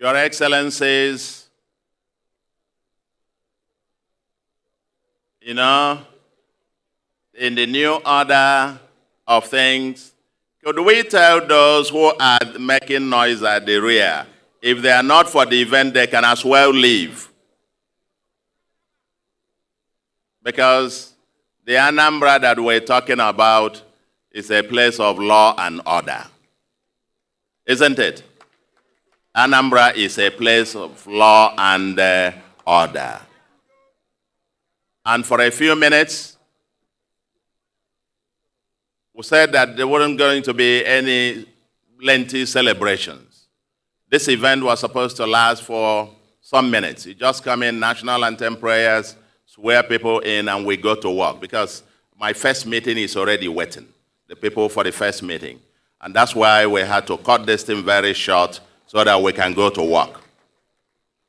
Your Excellencies, in the new order of things, could we tell those who are making noise at the rear, if they are not for the event, they can as well leave? Because the Anambra that we're talking about is a place of law and order. Isn't it? Anambra is a place of law and order. And for a few minutes, we said that there weren't going to be any lengthy celebrations. This event was supposed to last for some minutes. You just come in, national anthem prayers, swear people in, and we go to work. Because my first meeting is already waiting, the people for the first meeting. And that's why we had to cut this thing very short so that we can go to work.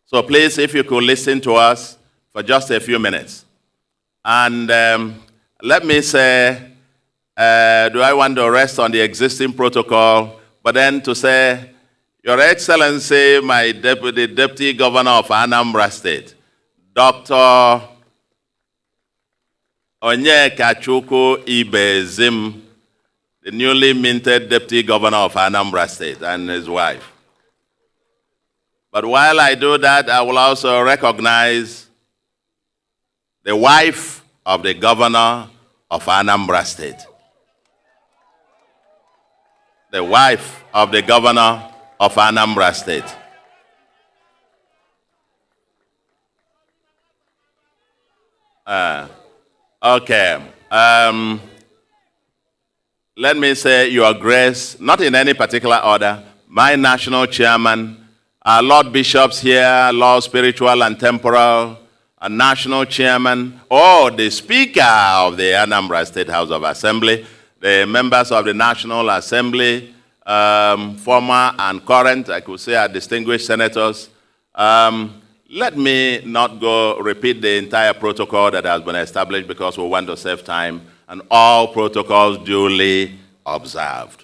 So please, if you could listen to us for just a few minutes. And let me say, do I want to rest on the existing protocol, but then to say, Your Excellency, my Deputy Governor of Anambra State, Dr. Ojukwu Ibezim, the newly minted Deputy Governor of Anambra State, and his wife. But while I do that, I will also recognize the wife of the Governor of Anambra State. The wife of the Governor of Anambra State. Okay. Let me say, Your Grace, not in any particular order, my national chairman, our Lord Bishops here, Lord Spiritual and Temporal, a national chairman, the Speaker of the Anambra State House of Assembly, the members of the National Assembly, former and current, I could say, are distinguished senators. Let me not go repeat the entire protocol that has been established because we want to save time, and all protocols duly observed.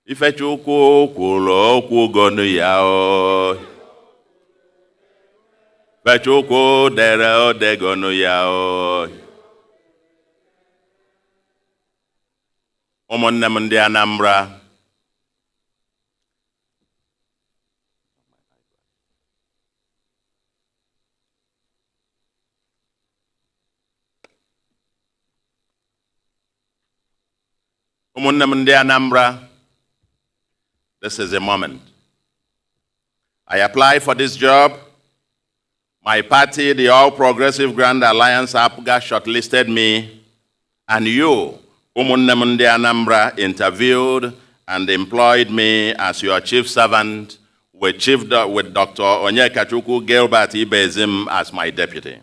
Ifechukwu kwuru okwu gonu ya o. Ifechukwu dere ode gonu ya o. Ụmụnne m ndị Anambra, this is a moment. I applied for this job. My party, the All Progressive Grand Alliance, APGA, shortlisted me, and you, Umunne m ndị Anambra, interviewed and employed me as your chief servant with Dr. Onyekachukwu Gilbert Ibezim as my deputy.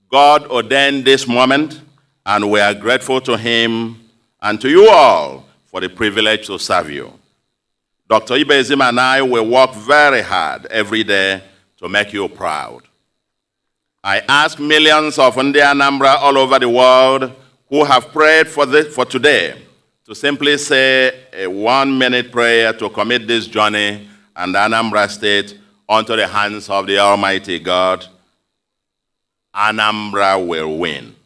God ordained this moment, and we are grateful to him and to you all for the privilege to serve you. Dr. Ibezim and I will work very hard every day to make you proud. I ask millions of Ndi Anambra all over the world who have prayed for today to simply say a 1-minute prayer to commit this journey and Anambra State onto the hands of the Almighty God. Anambra will win.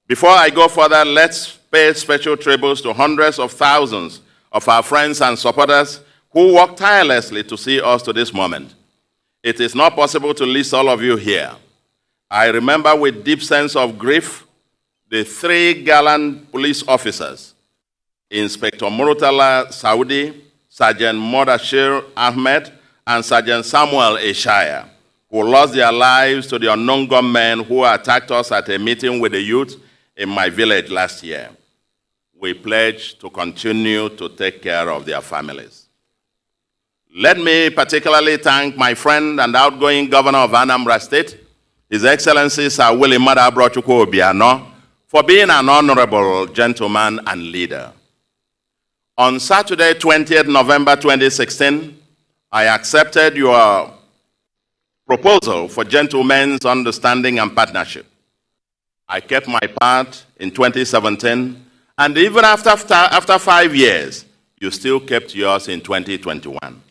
Before I go further, let's pay special tributes to hundreds of thousands of our friends and supporters who worked tirelessly to see us to this moment. It is not possible to list all of you here. I remember with deep sense of grief the 3 gallant police officers, Inspector Murtala Saudi, Sergeant Modashir Ahmed, and Sergeant Samuel Eshaya, who lost their lives to the unknown gunmen who attacked us at a meeting with the youth in my village last year. We pledge to continue to take care of their families. Let me particularly thank my friend and outgoing Governor of Anambra State, His Excellency Sir Willie Obiano, for being an honorable gentleman and leader. On Saturday, 20th November 2016, I accepted your proposal for gentlemen's understanding and partnership. I kept my part in 2017, and even after 5 years, you still kept yours in 2021.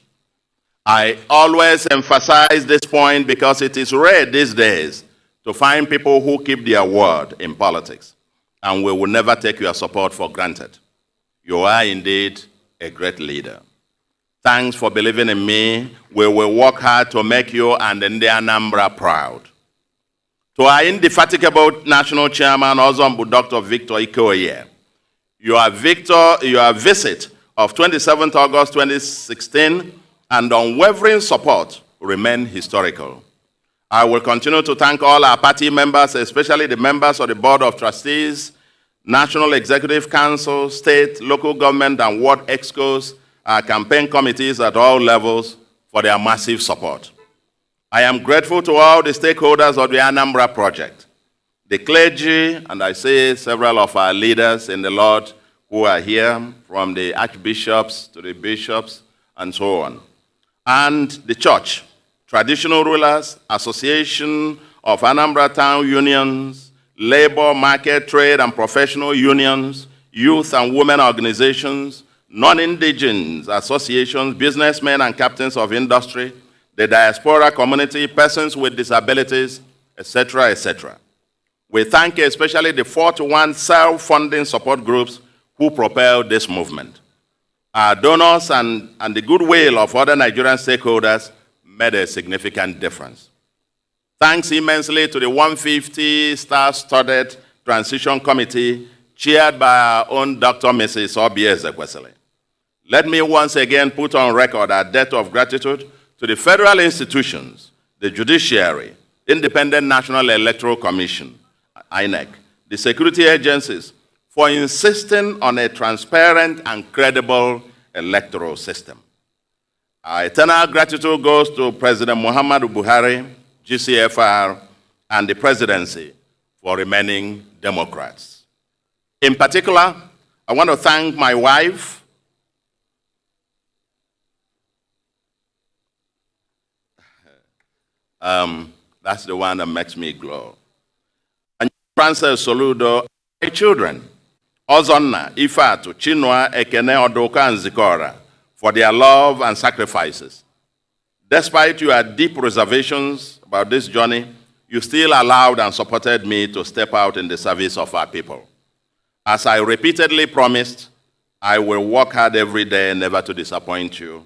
I always emphasize this point because it is rare these days to find people who keep their word in politics, and we will never take your support for granted. You are indeed a great leader. Thanks for believing in me. We will work hard to make you and the Anambra proud. To our indefatigable national chairman, Ozombu Dr. Victor Ikoye, your visit of 27th August 2016 and unwavering support remain historical. I will continue to thank all our party members, especially the members of the Board of Trustees, National Executive Council, state, local government, and ward excos, our campaign committees at all levels for their massive support. I am grateful to all the stakeholders of the Anambra project, the clergy, and I say several of our leaders in the Lord who are here, from the archbishops to the bishops, and so on, and the church, traditional rulers, Association of Anambra Town Unions, labor, market, trade, and professional unions, youth and women organizations, non-indigenous associations, businessmen and captains of industry, the diaspora community, persons with disabilities, etc., etc. We thank especially the 41 self-funding support groups who propelled this movement. Our donors and the goodwill of other Nigerian stakeholders made a significant difference. Thanks immensely to the 150 star-studded transition committee chaired by our own Dr. Mrs. Obieze. Let me once again put on record our debt of gratitude to the federal institutions, the judiciary, Independent National Electoral Commission, INEC, the security agencies, for insisting on a transparent and credible electoral system. Our eternal gratitude goes to President Muhammadu Buhari, GCFR, and the presidency for remaining Democrats. In particular, I want to thank my wife, that's the one that makes me glow, and Francis Soludo, my children, Ozonna, Ifatu, Chinua, Ekene, Odoka, and Zikora, for their love and sacrifices. Despite your deep reservations about this journey, you still allowed and supported me to step out in the service of our people. As I repeatedly promised, I will work hard every day never to disappoint you.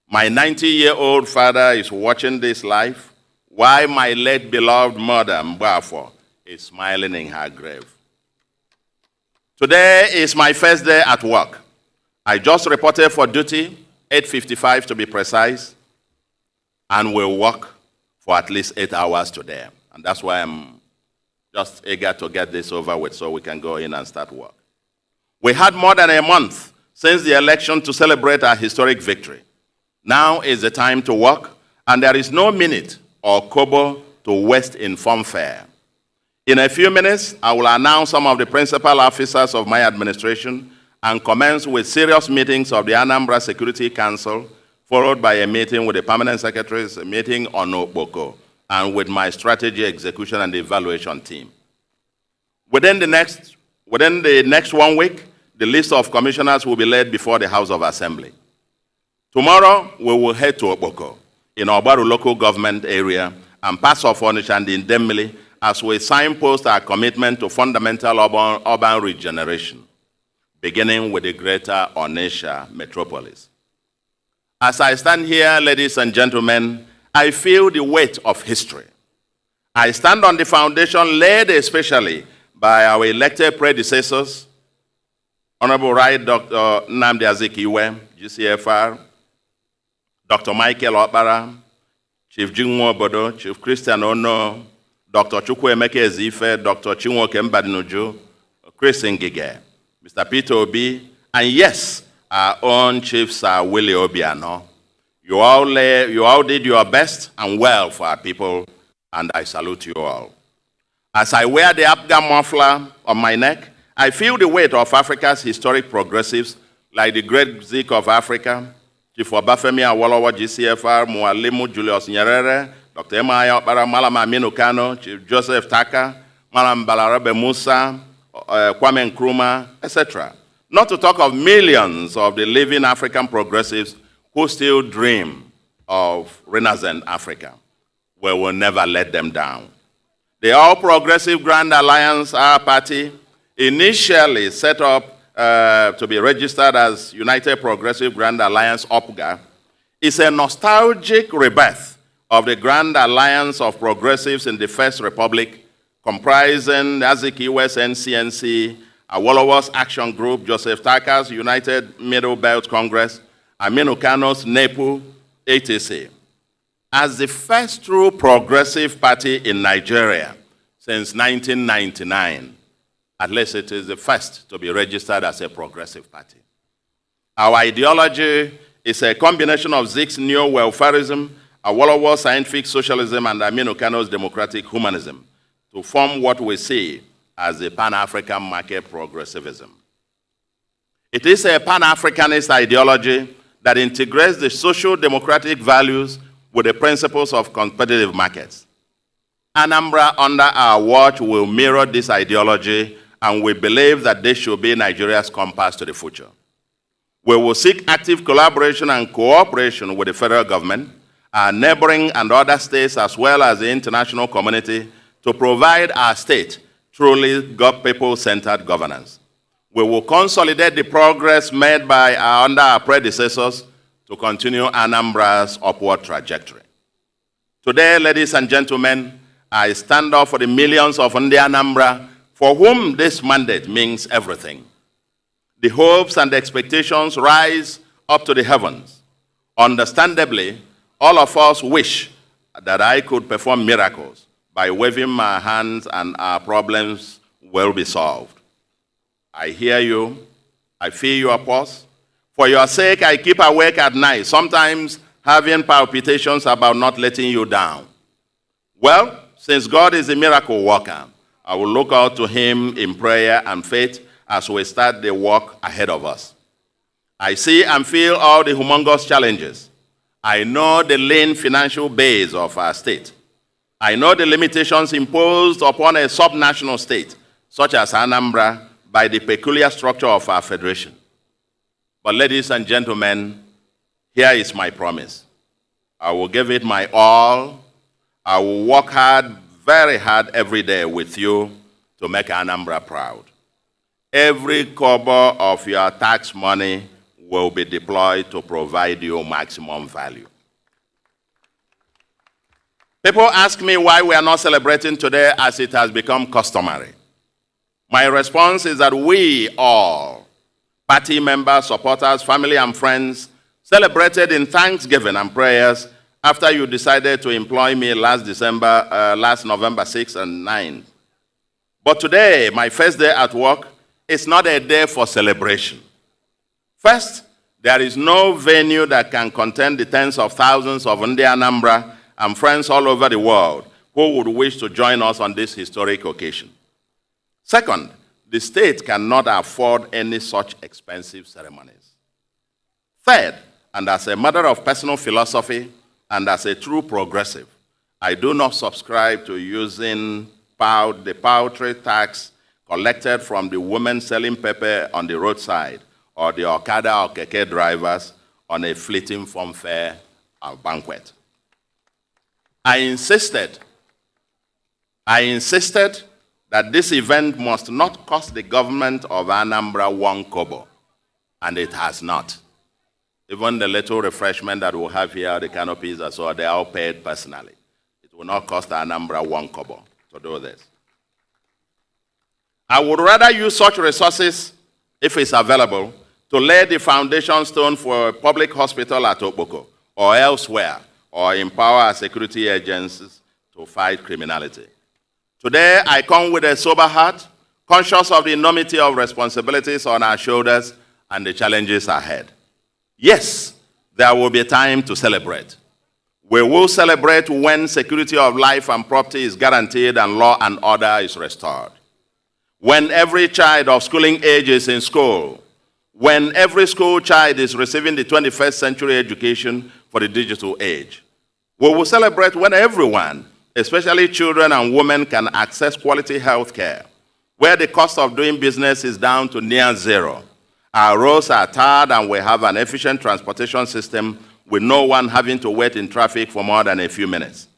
My 90-year-old father is watching this live, while my late beloved mother, Mbafo, is smiling in her grave. Today is my first day at work. I just reported for duty, 8:55 to be precise, and will work for at least 8 hours today. And that's why I'm just eager to get this over with so we can go in and start work. We had more than a month since the election to celebrate our historic victory. Now is the time to work, and there is no minute or kobo to waste in fanfare. In a few minutes, I will announce some of the principal officers of my administration and commence with serious meetings of the Anambra Security Council, followed by a meeting with the permanent secretaries, a meeting on Okpoko, and with my strategy execution and evaluation team. Within the next 1 week, the list of commissioners will be laid before the House of Assembly. Tomorrow, we will head to Okpoko, in Obaru local government area, and parts of Onitsha and Indemili, as we signpost our commitment to fundamental urban regeneration, beginning with the greater Onitsha metropolis. As I stand here, ladies and gentlemen, I feel the weight of history. I stand on the foundation laid especially by our elected predecessors, Honorable Right Dr. Nnamdi Azikiwe, GCFR, Dr. Michael Okpara, Chief Jinwo Obodo, Chief Christian Ono, Dr. Chukwuemeka Ezife, Dr. Chinwoke Mbadinuju, Chris Ngige, Mr. Peter Obi, and yes, our own Chief Sir Willie Obiano. You all did your best and well for our people, and I salute you all. As I wear the Afghan muffler on my neck, I feel the weight of Africa's historic progressives, like the great Zik of Africa, Chief Obafemi Awolowo GCFR, Mwalimu Julius Nyerere, Dr. Emaya Okpara, Malam Aminu Kano, Chief Joseph Taka, Malam Balarabe Musa, Kwame Nkrumah, etc. Not to talk of millions of the living African progressives who still dream of Renaissance Africa. We will never let them down. The All Progressive Grand Alliance, our party, initially set up to be registered as United Progressive Grand Alliance OPGA, is a nostalgic rebirth of the Grand Alliance of Progressives in the First Republic, comprising Azikiwe's NCNC, Awolowo's Action Group, Joseph Taka's United Middle Belt Congress, Aminu Kano's NEPU, etc. As the first true progressive party in Nigeria since 1999, at least it is the first to be registered as a progressive party. Our ideology is a combination of Zeke's neo-welfarism, Awolowo's scientific socialism, and Aminu Kano's democratic humanism to form what we see as the Pan-African market progressivism. It is a Pan-Africanist ideology that integrates the social democratic values with the principles of competitive markets. Anambra, under our watch, will mirror this ideology, and we believe that this should be Nigeria's compass to the future. We will seek active collaboration and cooperation with the federal government, our neighboring and other states, as well as the international community, to provide our state truly people-centered governance. We will consolidate the progress made under our predecessors to continue Anambra's upward trajectory. Today, ladies and gentlemen, I stand up for the millions of Ndi Anambra for whom this mandate means everything. The hopes and expectations rise up to the heavens. Understandably, all of us wish that I could perform miracles by waving my hands and our problems will be solved. I hear you. I feel your pulse. For your sake, I keep awake at night, sometimes having palpitations about not letting you down. Well, since God is a miracle worker, I will look out to him in prayer and faith as we start the work ahead of us. I see and feel all the humongous challenges. I know the lean financial base of our state. I know the limitations imposed upon a subnational state, such as Anambra, by the peculiar structure of our federation. But ladies and gentlemen, here is my promise. I will give it my all. I will work hard, very hard every day with you to make Anambra proud. Every kobo of your tax money will be deployed to provide you maximum value. People ask me why we are not celebrating today as it has become customary. My response is that we all, party members, supporters, family, and friends, celebrated in thanksgiving and prayers after you decided to employ me last November 6th and 9th. But today, my first day at work, is not a day for celebration. First, there is no venue that can contain the tens of thousands of Ndi Anambra and friends all over the world who would wish to join us on this historic occasion. Second, the state cannot afford any such expensive ceremonies. Third, and as a matter of personal philosophy and as a true progressive, I do not subscribe to using the paltry tax collected from the women selling pepper on the roadside or the Okada or Keke drivers on a fleeting funfair or banquet. I insisted that this event must not cost the government of Anambra 1 kobo, and it has not. Even the little refreshment that we'll have here, the canopies and so on, they are all paid personally. It will not cost Anambra 1 kobo to do this. I would rather use such resources, if it's available, to lay the foundation stone for a public hospital at Okpoko or elsewhere, or empower our security agencies to fight criminality. Today, I come with a sober heart, conscious of the enormity of responsibilities on our shoulders and the challenges ahead. Yes, there will be time to celebrate. We will celebrate when security of life and property is guaranteed and law and order is restored. When every child of schooling age is in school. When every school child is receiving the 21st century education for the digital age. We will celebrate when everyone, especially children and women, can access quality health care, where the cost of doing business is down to near zero. Our roads are tarred and we have an efficient transportation system with no one having to wait in traffic for more than a few minutes.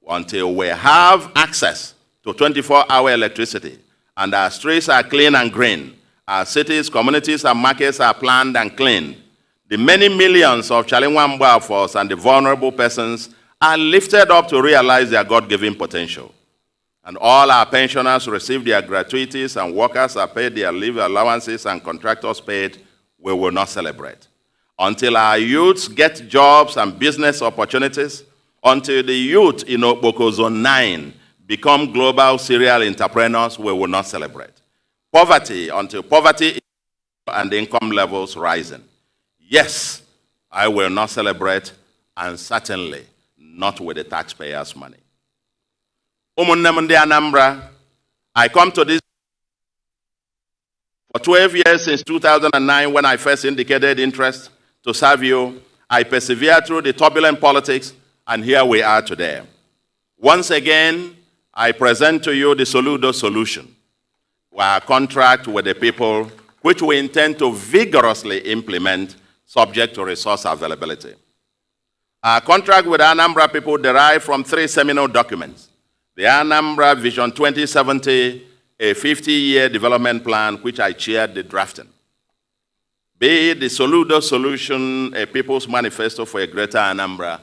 Until we have access to 24-hour electricity and our streets are clean and green, our cities, communities, and markets are planned and cleaned, the many millions of Chalinwamba and the vulnerable persons are lifted up to realize their God-given potential. And all our pensioners receive their gratuities and workers are paid their leave allowances and contractors paid, we will not celebrate. Until our youths get jobs and business opportunities, until the youth in Okpoko Zone 9 become global serial entrepreneurs, we will not celebrate. Poverty, until poverty and income levels rising. Yes, I will not celebrate, and certainly not with the taxpayers' money. Umunnemundi Anambra, I come to this for 12 years since 2009 when I first indicated interest to serve you. I persevered through the turbulent politics, and here we are today. Once again, I present to you the Soludo solution, our contract with the people, which we intend to vigorously implement subject to resource availability. Our contract with Anambra people derived from 3 seminal documents. The Anambra Vision 2070, a 50-year development plan, which I chaired the drafting. B, the Soludo solution, a people's manifesto for a greater Anambra.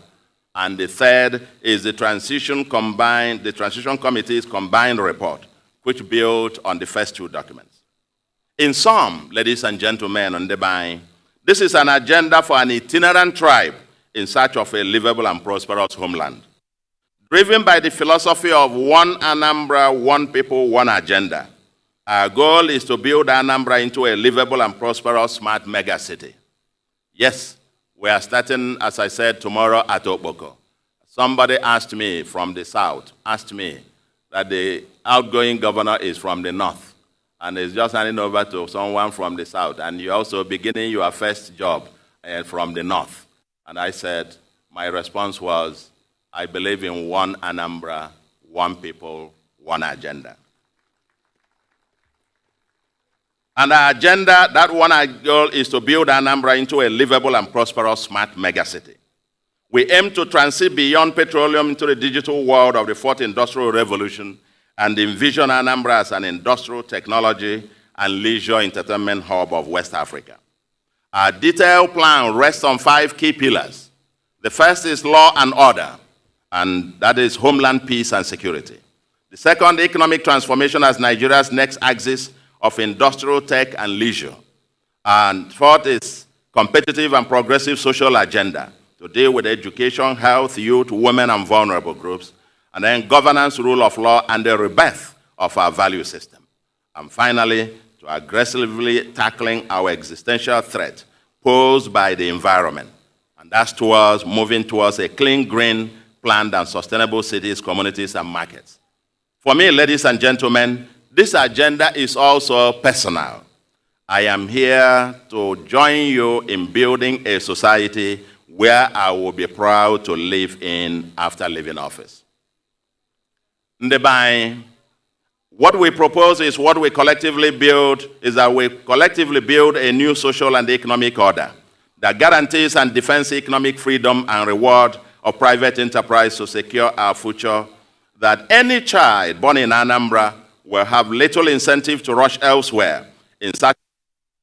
And the third is the Transition Committee's combined report, which built on the first 2 documents. In sum, ladies and gentlemen on the Bain, this is an agenda for an itinerant tribe in search of a livable and prosperous homeland. Driven by the philosophy of one Anambra, one people, one agenda, our goal is to build Anambra into a livable and prosperous smart megacity. Yes, we are starting, as I said, tomorrow at Okpoko. Somebody asked me from the south, that the outgoing governor is from the north, and is just handing over to someone from the south, and you're also beginning your first job from the north. And I said, my response was, I believe in one Anambra, one people, one agenda. And our agenda, that one goal, is to build Anambra into a livable and prosperous smart megacity. We aim to transit beyond petroleum into the digital world of the 4th Industrial Revolution and envision Anambra as an industrial, technology, and leisure entertainment hub of West Africa. Our detailed plan rests on 5 key pillars. The first is law and order, and that is homeland peace and security. The second, economic transformation as Nigeria's next axis of industrial, tech, and leisure. And fourth is competitive and progressive social agenda to deal with education, health, youth, women, and vulnerable groups. And then governance, rule of law, and the rebirth of our value system. And finally, to aggressively tackling our existential threat posed by the environment. And that's towards moving towards a clean, green, planned, and sustainable cities, communities, and markets. For me, ladies and gentlemen, this agenda is also personal. I am here to join you in building a society where I will be proud to live in after leaving office. Ndebai, what we propose is what we collectively build, is that we collectively build a new social and economic order that guarantees and defends economic freedom and reward of private enterprise to secure our future, that any child born in Anambra will have little incentive to rush elsewhere in such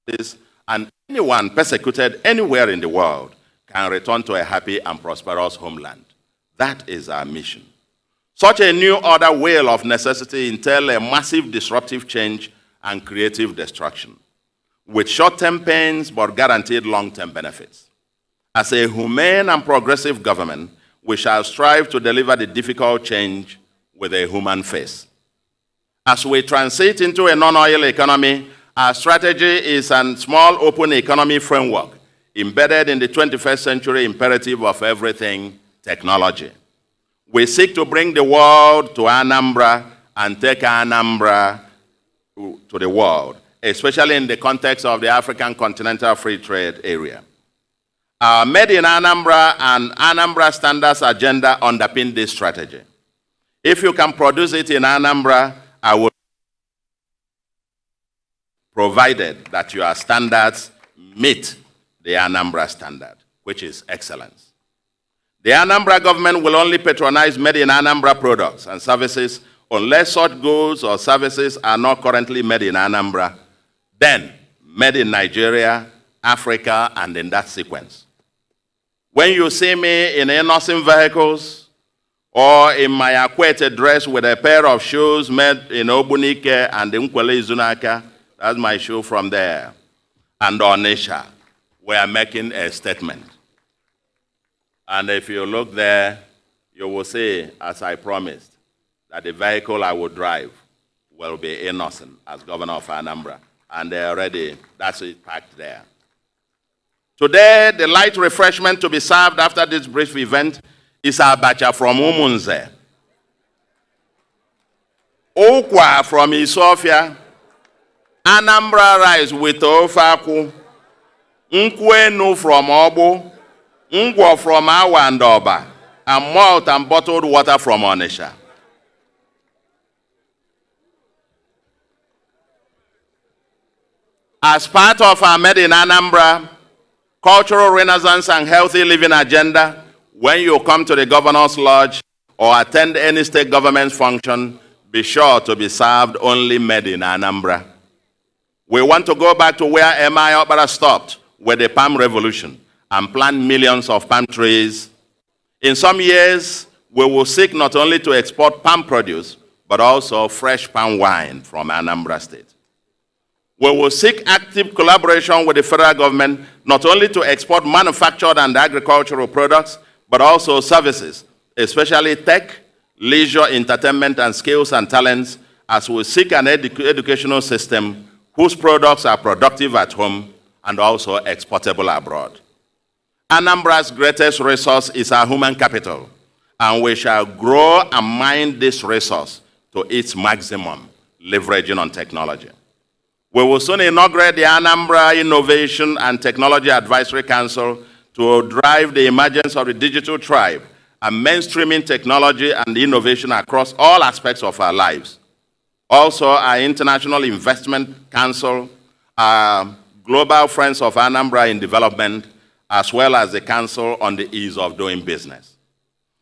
cases, and anyone persecuted anywhere in the world can return to a happy and prosperous homeland. That is our mission. Such a new order will, of necessity, entail a massive disruptive change and creative destruction, with short-term pains but guaranteed long-term benefits. As a humane and progressive government, we shall strive to deliver the difficult change with a human face. As we transit into a non-oil economy, our strategy is a small open economy framework embedded in the 21st century imperative of everything technology. We seek to bring the world to Anambra and take Anambra to the world, especially in the context of the African Continental Free Trade Area. Our Made in Anambra and Anambra Standards agenda underpin this strategy. If you can produce it in Anambra, I will, provided that your standards meet the Anambra standard, which is excellence. The Anambra government will only patronize made in Anambra products and services unless such goods or services are not currently made in Anambra, then made in Nigeria, Africa, and in that sequence. When you see me in innocent vehicles or in my Akwete dress with a pair of shoes made in Obunike and Nkwele Izunaka, that's my shoe from there, and Onisha, we are making a statement. And if you look there, you will see, as I promised, that the vehicle I will drive will be innocent as Governor of Anambra. And they're already, that's it, packed there. Today, the light refreshment to be served after this brief event is abacha from Umunze, Okwa from Isofia, Anambra rice with Ofaku, Nkwenu from Obo, Ngwo from Awandoba, and malt and bottled water from Onisha. As part of our Made in Anambra cultural renaissance and healthy living agenda, when you come to the Governor's Lodge or attend any state government function, be sure to be served only made in Anambra. We want to go back to where M.I. Opera stopped with the palm revolution and plant millions of palm trees. In some years, we will seek not only to export palm produce, but also fresh palm wine from Anambra State. We will seek active collaboration with the federal government, not only to export manufactured and agricultural products, but also services, especially tech, leisure, entertainment, and skills and talents, as we seek an educational system whose products are productive at home and also exportable abroad. Anambra's greatest resource is our human capital, and we shall grow and mine this resource to its maximum, leveraging on technology. We will soon inaugurate the Anambra Innovation and Technology Advisory Council to drive the emergence of the digital tribe and mainstreaming technology and innovation across all aspects of our lives. Also, our International Investment Council, our Global Friends of Anambra in Development, as well as the Council on the Ease of Doing Business.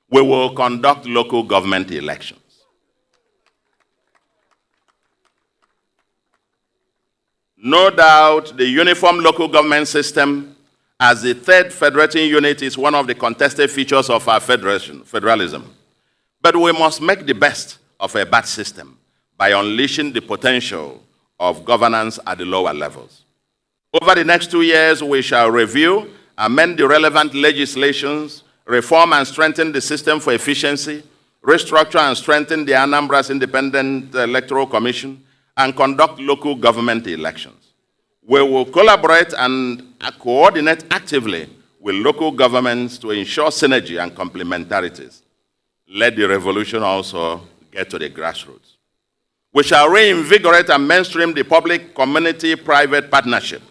We will conduct local government elections. No doubt, the uniform local government system as the third federating unit is one of the contested features of our federalism. But we must make the best of a bad system by unleashing the potential of governance at the lower levels. Over the next 2 years, we shall review, amend the relevant legislations, reform and strengthen the system for efficiency, restructure and strengthen the Anambra's Independent Electoral Commission, and conduct local government elections. We will collaborate and coordinate actively with local governments to ensure synergy and complementarities. Let the revolution also get to the grassroots. We shall reinvigorate and mainstream the public-community-private partnership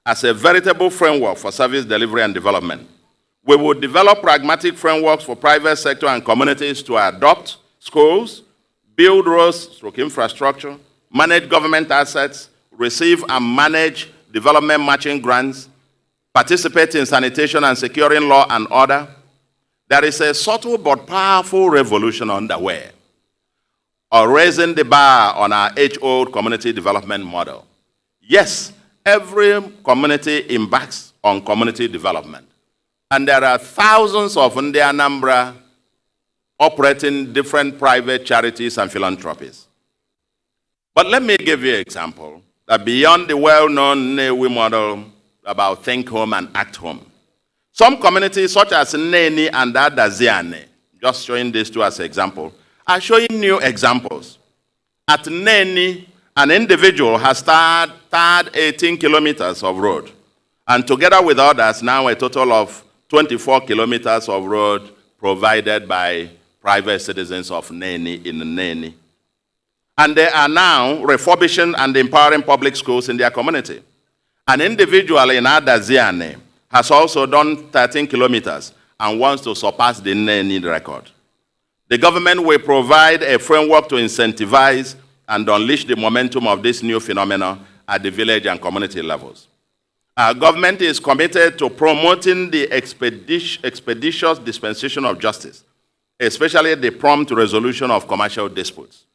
as a veritable framework for service delivery and development. We will develop pragmatic frameworks for private sector and communities to adopt schools, build roads, infrastructure, manage government assets, receive and manage development matching grants, participate in sanitation and securing law and order. There is a subtle but powerful revolution underway, or raising the bar on our age-old community development model. Yes, every community embarks on community development. And there are thousands of Anambra operating different private charities and philanthropies. But let me give you an example that beyond the well-known Nnewi model about think home and act home, some communities such as Nneni and Adaziane, just showing these two as an example, are showing new examples. At Nneni, an individual has tarred 18 kilometers of road, and together with others, now a total of 24 kilometers of road provided by private citizens of Nneni in Nneni. And they are now refurbishing and empowering public schools in their community. An individual in Adaziane has also done 13 kilometers and wants to surpass the Nneni record. The government will provide a framework to incentivize and unleash the momentum of this new phenomenon at the village and community levels. Our government is committed to promoting the expeditious dispensation of justice, especially the prompt resolution of commercial disputes.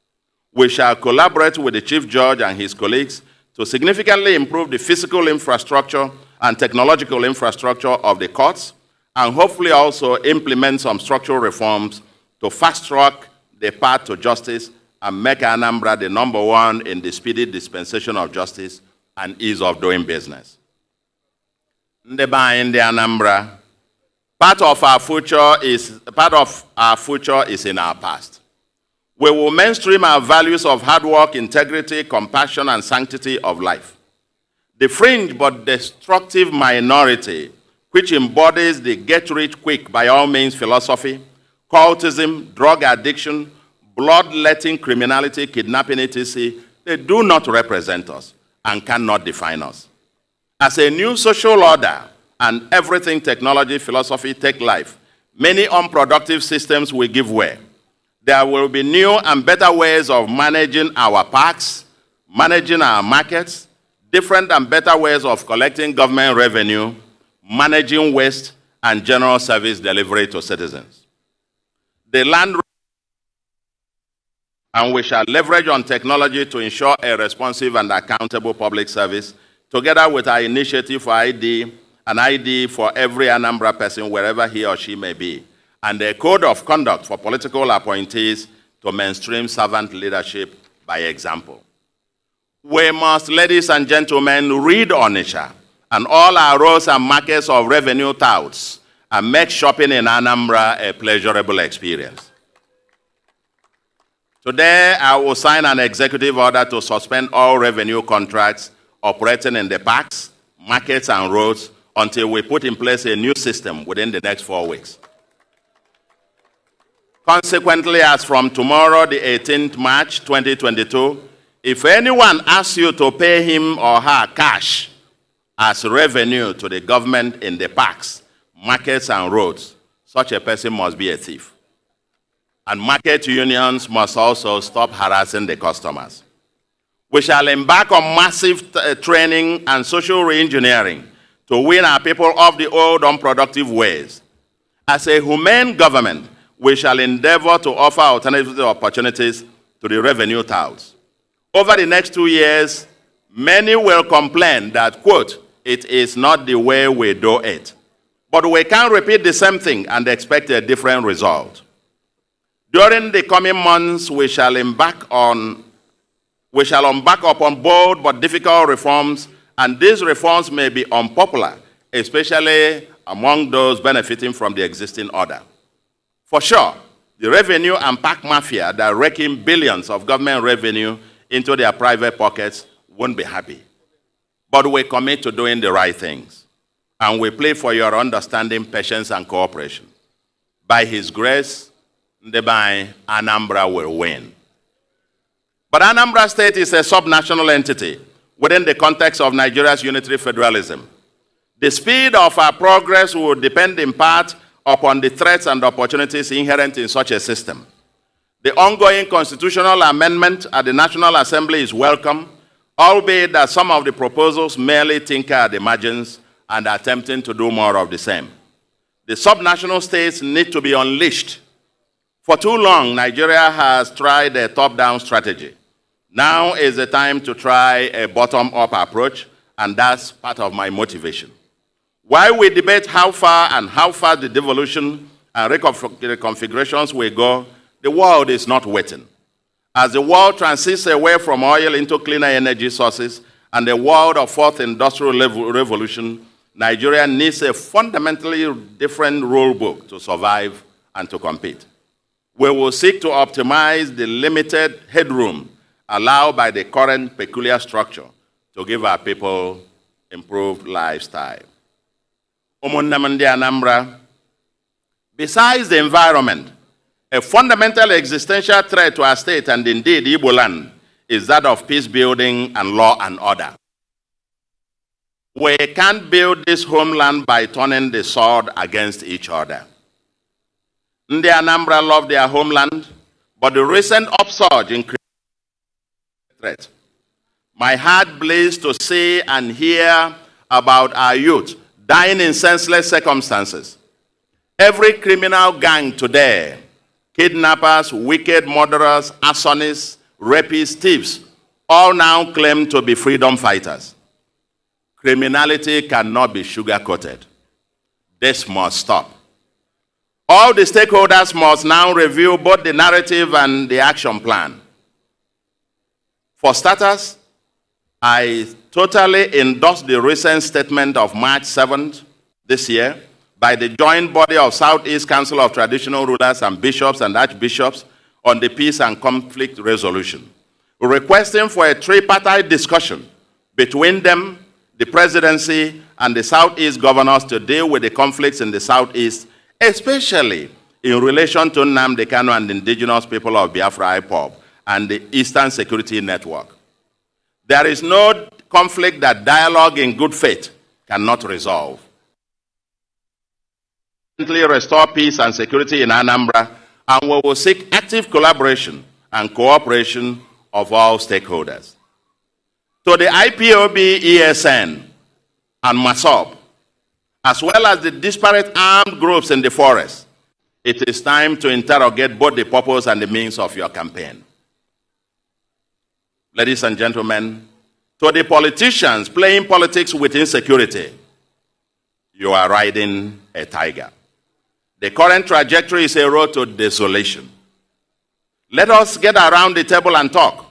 We shall collaborate with the Chief Judge and his colleagues to significantly improve the physical infrastructure and technological infrastructure of the courts, and hopefully also implement some structural reforms to fast-track the path to justice and make Anambra the #1 in the speedy dispensation of justice and ease of doing business. Ndeba in the Anambra, part of our future is in our past. We will mainstream our values of hard work, integrity, compassion, and sanctity of life. The fringe but destructive minority, which embodies the get-rich-quick by all means philosophy, cultism, drug addiction, bloodletting criminality, kidnapping, etc., they do not represent us and cannot define us. As a new social order and everything technology, philosophy take life, many unproductive systems will give way. There will be new and better ways of managing our parks, managing our markets, different and better ways of collecting government revenue, managing waste, and general service delivery to citizens. The land, and we shall leverage on technology to ensure a responsive and accountable public service, together with our initiative for an ID for every Anambra person, wherever he or she may be, and a code of conduct for political appointees to mainstream servant leadership by example. We must, ladies and gentlemen, rid Onitsha and all our roads and markets of revenue touts and make shopping in Anambra a pleasurable experience. Today, I will sign an executive order to suspend all revenue contracts operating in the parks, markets, and roads until we put in place a new system within the next 4 weeks. Consequently, as from tomorrow, the 18th March 2022, if anyone asks you to pay him or her cash as revenue to the government in the parks, markets, and roads, such a person must be a thief. And market unions must also stop harassing the customers. We shall embark on massive training and social re-engineering to win our people off the old unproductive ways. As a humane government, we shall endeavor to offer alternative opportunities to the revenue touts. Over the next 2 years, many will complain that, quote, it is not the way we do it. But we can't repeat the same thing and expect a different result. During the coming months, we shall embark upon bold but difficult reforms, and these reforms may be unpopular, especially among those benefiting from the existing order. For sure, the revenue and park mafia that rake in billions of government revenue into their private pockets won't be happy. But we commit to doing the right things, and we plead for your understanding, patience, and cooperation. By His grace, Ndebanye, Anambra will win. But Anambra State is a subnational entity within the context of Nigeria's unitary federalism. The speed of our progress will depend in part upon the threats and opportunities inherent in such a system. The ongoing constitutional amendment at the National Assembly is welcome, albeit that some of the proposals merely tinker at the margins and are attempting to do more of the same. The subnational states need to be unleashed. For too long, Nigeria has tried a top-down strategy. Now is the time to try a bottom-up approach, and that's part of my motivation. While we debate how far the devolution and reconfigurations will go, the world is not waiting. As the world transits away from oil into cleaner energy sources and the world of fourth industrial revolution, Nigeria needs a fundamentally different rule book to survive and to compete. We will seek to optimize the limited headroom allowed by the current peculiar structure to give our people improved lifestyle. Ụmụnne Anambra, besides the environment, a fundamental existential threat to our state and indeed Igbo land is that of peace building and law and order. We can't build this homeland by turning the sword against each other. Ndị Anambra love their homeland, but the recent upsurge in threat. My heart bleeds to see and hear about our youth dying in senseless circumstances. Every criminal gang today, kidnappers, wicked murderers, arsonists, rapists, thieves, all now claim to be freedom fighters. Criminality cannot be sugar-coated. This must stop. All the stakeholders must now review both the narrative and the action plan. For starters, I totally endorse the recent statement of March 7th this year by the joint body of Southeast Council of Traditional Rulers and Bishops and Archbishops on the peace and conflict resolution, requesting for a tripartite discussion between them, the presidency, and the Southeast governors to deal with the conflicts in the Southeast, especially in relation to Nnamdi Kanu and the indigenous people of Biafra IPOB and the Eastern Security Network. There is no conflict that dialogue in good faith cannot resolve. Restore peace and security in Anambra, and we will seek active collaboration and cooperation of all stakeholders. To the IPOB, ESN, and MASOB, as well as the disparate armed groups in the forest, it is time to interrogate both the purpose and the means of your campaign. Ladies and gentlemen, to the politicians playing politics with insecurity, you are riding a tiger. The current trajectory is a road to desolation. Let us get around the table and talk.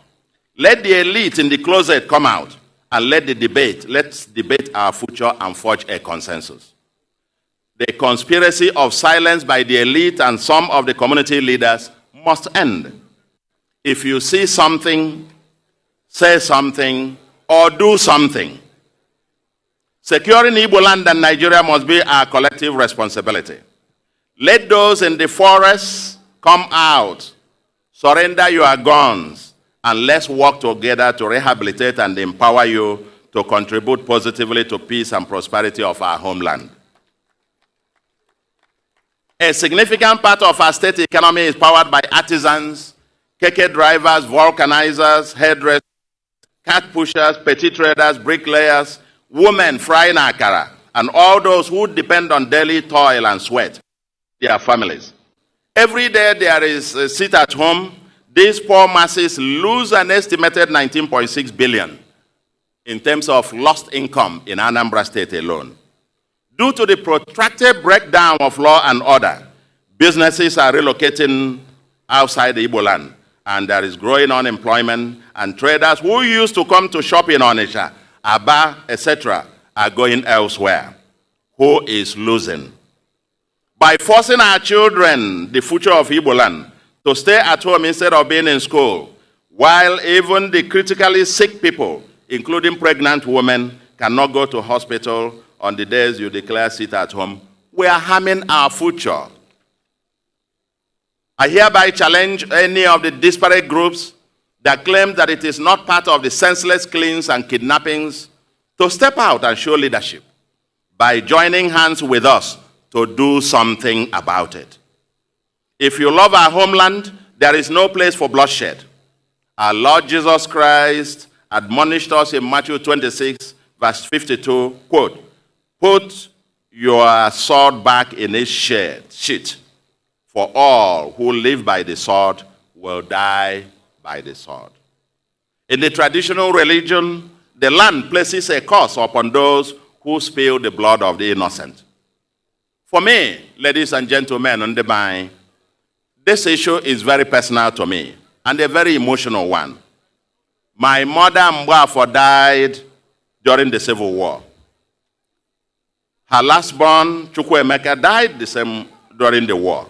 Let the elite in the closet come out and let's debate our future and forge a consensus. The conspiracy of silence by the elite and some of the community leaders must end. If you see something, say something, or do something. Securing Igbo land and Nigeria must be our collective responsibility. Let those in the forests come out, surrender your guns, and let's work together to rehabilitate and empower you to contribute positively to peace and prosperity of our homeland. A significant part of our state economy is powered by artisans, keke drivers, vulcanizers, hairdressers, cat pushers, petty traders, bricklayers, women frying akara, and all those who depend on daily toil and sweat, their families. Every day there is a sit at home. These poor masses lose an estimated 19.6 billion in terms of lost income in Anambra State alone. Due to the protracted breakdown of law and order, businesses are relocating outside the Igbo land, and there is growing unemployment, and traders who used to come to shop in Onitsha, Aba, etc., are going elsewhere. Who is losing? By forcing our children, the future of Igbo land, to stay at home instead of being in school, while even the critically sick people, including pregnant women, cannot go to hospital on the days you declare sit at home, we are harming our future. I hereby challenge any of the disparate groups that claim that it is not part of the senseless killings and kidnappings to step out and show leadership by joining hands with us to do something about it. If you love our homeland, there is no place for bloodshed. Our Lord Jesus Christ admonished us in Matthew 26, verse 52, quote, "Put your sword back in its sheath, for all who live by the sword will die by the sword." In the traditional religion, the land places a curse upon those who spill the blood of the innocent. For me, ladies and gentlemen, on the mind, this issue is very personal to me and a very emotional one. My mother, Mbafo, died during the Civil War. Her last born, Chukwuemeka, died the same during the war.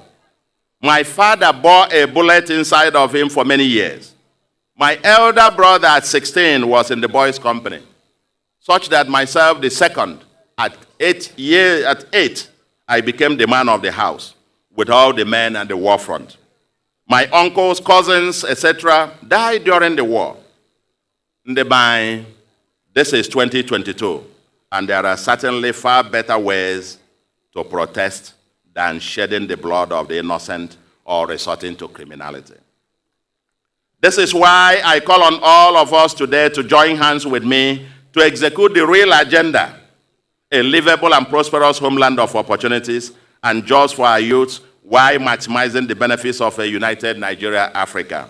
My father bore a bullet inside of him for many years. My elder brother at 16 was in the boys' company, such that myself, the second, at 8, I became the man of the house with all the men at the war front. My uncles, cousins, etc. died during the war. This is 2022, and there are certainly far better ways to protest than shedding the blood of the innocent or resorting to criminality. This is why I call on all of us today to join hands with me to execute the real agenda a livable and prosperous homeland of opportunities and jobs for our youth while maximizing the benefits of a united Nigeria, Africa.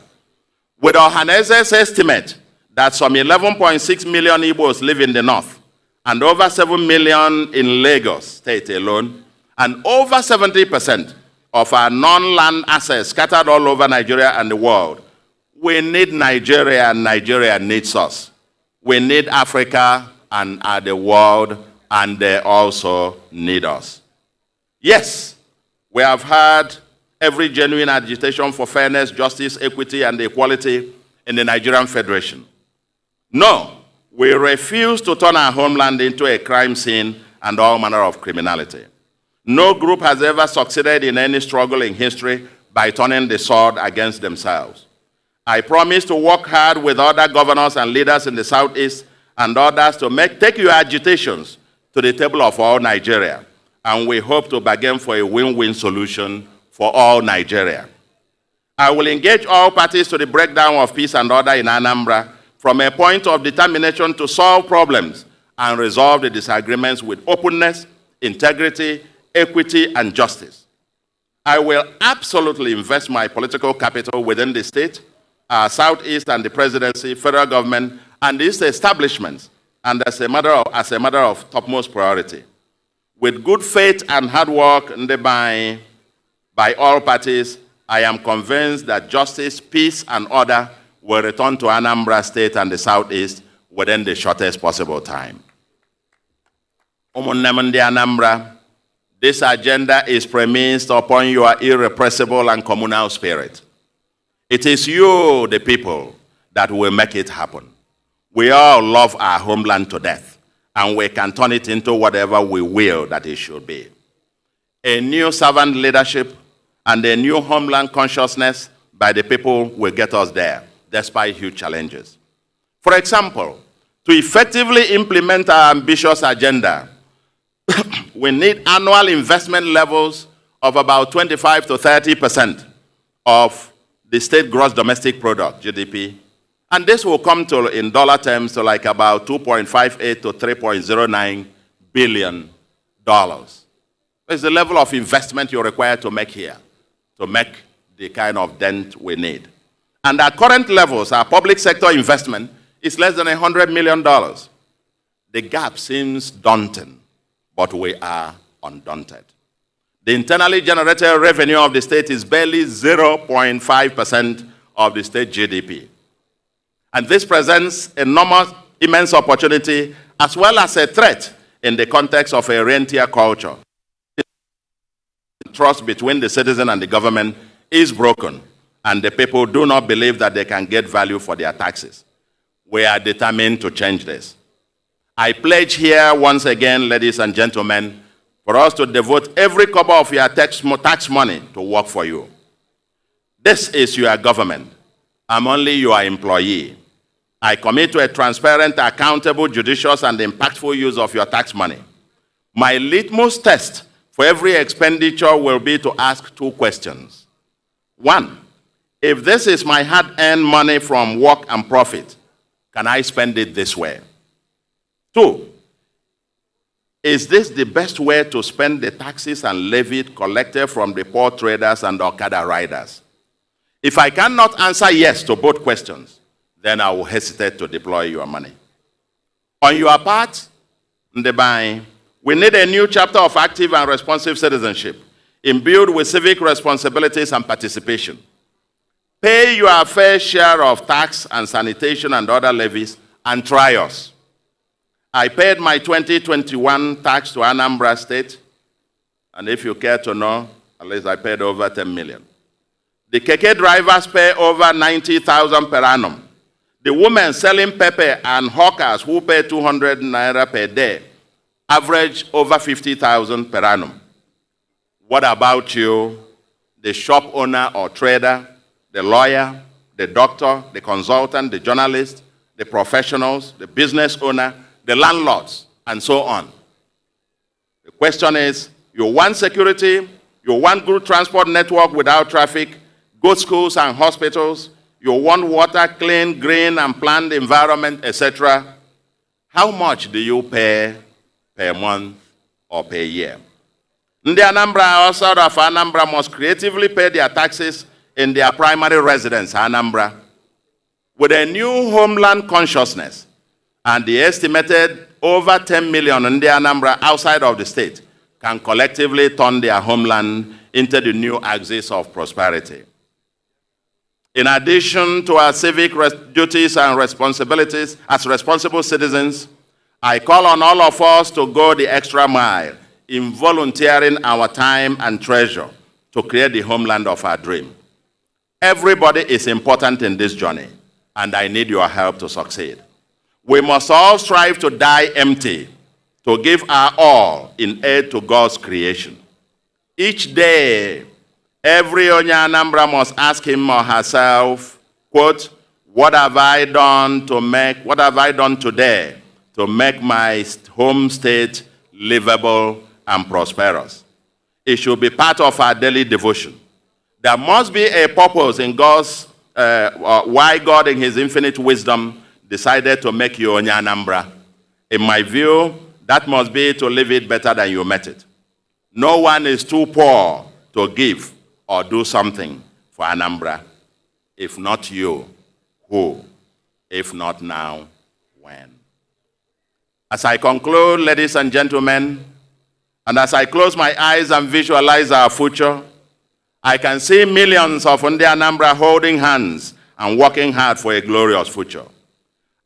With Ohanese's estimate that some 11.6 million Igbos live in the north and over 7 million in Lagos state alone, and over 70% of our non-land assets scattered all over Nigeria and the world, we need Nigeria and Nigeria needs us. We need Africa and the world, and they also need us. Yes, we have had every genuine agitation for fairness, justice, equity, and equality in the Nigerian Federation. No, we refuse to turn our homeland into a crime scene and all manner of criminality. No group has ever succeeded in any struggle in history by turning the sword against themselves. I promise to work hard with other governors and leaders in the Southeast and others to take your agitations to the table of all Nigeria, and we hope to bargain for a win-win solution for all Nigeria. I will engage all parties to the breakdown of peace and order in Anambra from a point of determination to solve problems and resolve the disagreements with openness, integrity, equity, and justice. I will absolutely invest my political capital within the state, our Southeast and the presidency, federal government, and its establishments, and as a matter of topmost priority. With good faith and hard work by all parties, I am convinced that justice, peace, and order will return to Anambra State and the Southeast within the shortest possible time. Umunnem ndi Anambra, this agenda is premised upon your irrepressible and communal spirit. It is you, the people, that will make it happen. We all love our homeland to death, and we can turn it into whatever we will that it should be. A new servant leadership and a new homeland consciousness by the people will get us there, despite huge challenges. For example, to effectively implement our ambitious agenda, we need annual investment levels of about 25 to 30% of the state gross domestic product, GDP, and this will come to, in dollar terms, to like about $2.58 to $3.09 billion. It's the level of investment you're required to make here to make the kind of dent we need. And at current levels, our public sector investment is less than $100 million. The gap seems daunting, but we are undaunted. The internally generated revenue of the state is barely 0.5% of the state GDP. And this presents immense opportunity as well as a threat in the context of a rentier culture. Trust between the citizen and the government is broken, and the people do not believe that they can get value for their taxes. We are determined to change this. I pledge here once again, ladies and gentlemen, for us to devote every kobo of your tax money to work for you. This is your government. I'm only your employee. I commit to a transparent, accountable, judicious, and impactful use of your tax money. My litmus test for every expenditure will be to ask two questions. One, if this is my hard-earned money from work and profit, can I spend it this way? Two, is this the best way to spend the taxes and levy collected from the poor traders and Okada riders? If I cannot answer yes to both questions, then I will hesitate to deploy your money. On your part, Ndebai, we need a new chapter of active and responsive citizenship, imbued with civic responsibilities and participation. Pay your fair share of tax and sanitation and other levies and try us. I paid my 2021 tax to Anambra State, and if you care to know, at least I paid over 10 million. The keke drivers pay over 90,000 per annum. The women selling pepper and hawkers who pay 200 naira per day average over 50,000 per annum. What about you, the shop owner or trader, the lawyer, the doctor, the consultant, the journalist, the professionals, the business owner, the landlords, and so on? The question is, you want security, you want good transport network without traffic, good schools and hospitals, you want water, clean, green, and planned environment, etc. How much do you pay per month or per year. Ndị Anambra outside of Anambra must creatively pay their taxes in their primary residence, Anambra, with a new homeland consciousness and the estimated over 10 million in the Anambra outside of the state can collectively turn their homeland into the new axis of prosperity. In addition to our civic duties and responsibilities as responsible citizens, I call on all of us to go the extra mile in volunteering our time and treasure to create the homeland of our dream. Everybody is important in this journey, and I need your help to succeed. We must all strive to die empty, to give our all in aid to God's creation. Each day, every Onye Anambra must ask him or herself, quote, what have I done today to make my home state livable and prosperous? It should be part of our daily devotion. There must be a purpose in God's, why God in his infinite wisdom decided to make you Onye Anambra. In my view, that must be to live it better than you met it. No one is too poor to give or do something for Anambra. If not you, who? If not now, when? As I conclude, ladies and gentlemen, and as I close my eyes and visualize our future, I can see millions of Ndi Anambra holding hands and working hard for a glorious future.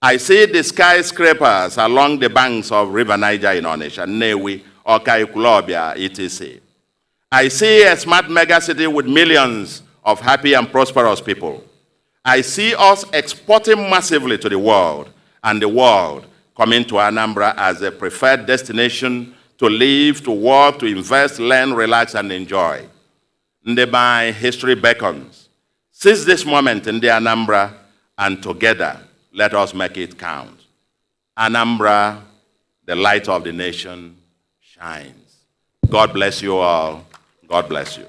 I see the skyscrapers along the banks of River Niger in Onitsha, Nnewi, Awka, Ikulobia, etc. I see a smart megacity with millions of happy and prosperous people. I see us exporting massively to the world, and the world coming to Anambra as a preferred destination to live, to work, to invest, learn, relax, and enjoy. Ndeby history beckons. Seize this moment in the Anambra, and together, let us make it count. Anambra, the light of the nation, shines. God bless you all. God bless you.